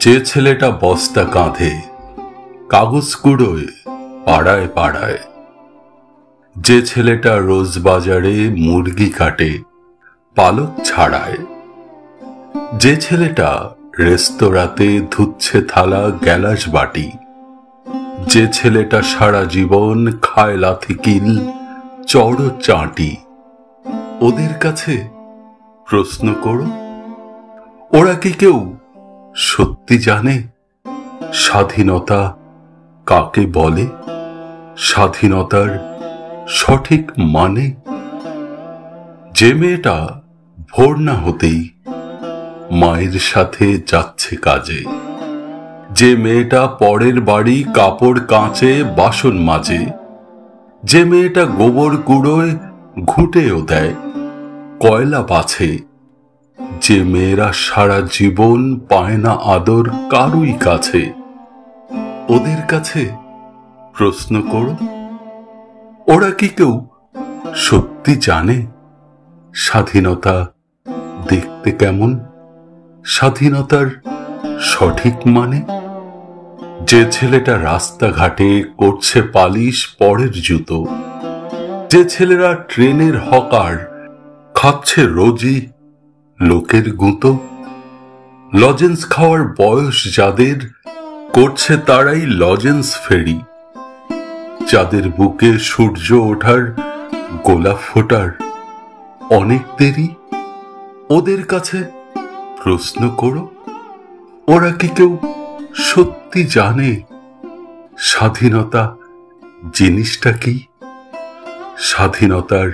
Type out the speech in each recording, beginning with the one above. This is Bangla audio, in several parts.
যে ছেলেটা বস্তা কাঁধে কাগজ কুড়োয় পাড়ায় পাড়ায়, যে ছেলেটা রোজ বাজারে মুরগি কাটে পালক ছাড়ায়, যে ছেলেটা রেস্তোরাঁতে ধুচ্ছে থালা গ্যালাস বাটি, যে ছেলেটা সারা জীবন খায় লাথি কিল চড় চাঁটি, ওদের কাছে প্রশ্ন করো, ওরা কি কেউ সত্যি জানে স্বাধীনতা কাকে বলে, স্বাধীনতার সঠিক মানে? যে মেয়েটা ভোর না হতেই মায়ের সাথে যাচ্ছে কাজে, যে মেয়েটা পরের বাড়ি কাপড় কাচে বাসন মাজে, যে মেয়েটা গোবর কুড়োয় ঘুঁটেও দেয় কয়লা বাছে, যে মেয়েরা সারা জীবন পায় না আদর কারুই কাছে, ওদের কাছে প্রশ্ন করো, ওরা কি কেউ সত্যি জানে স্বাধীনতা দেখতে কেমন, স্বাধীনতার সঠিক মানে? যে ছেলেটা রাস্তাঘাটে করছে পালিশ পরের জুতো, যে ছেলেরা ট্রেনের হকার খাচ্ছে রোজই লোকের গুঁতো, লজেন্স খাওয়ার বয়স যাদের করছে তারাই লজেন্স ফেরি, যাদের বুকে সূর্য ওঠার গোলাপ ফোটার অনেক দেরি, ওদের কাছে প্রশ্ন করো, ওরা কি কেউ সত্যি জানে স্বাধীনতা জিনিসটা কি, স্বাধীনতার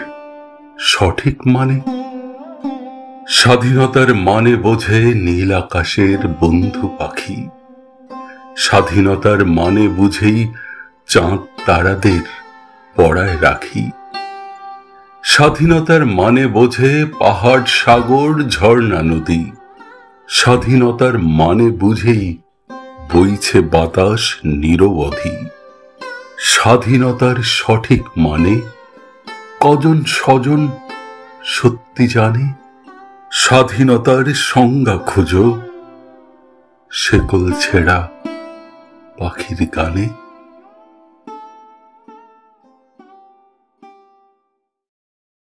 সঠিক মানে? স্বাধীনতার মানে বোঝে নীল আকাশের বন্ধু পাখি, স্বাধীনতার মানে বুঝেই চাঁদ তারাদের পড়ায় রাখি, স্বাধীনতার মানে বোঝে পাহাড় সাগর ঝর্ণা নদী, স্বাধীনতার মানে বুঝেই বইছে বাতাস নিরবধি। স্বাধীনতার সঠিক মানে কজন স্বজন সত্যি জানে? স্বাধীনতার সংজ্ঞা খুঁজো শেকল ছেঁড়া পাখির গানে।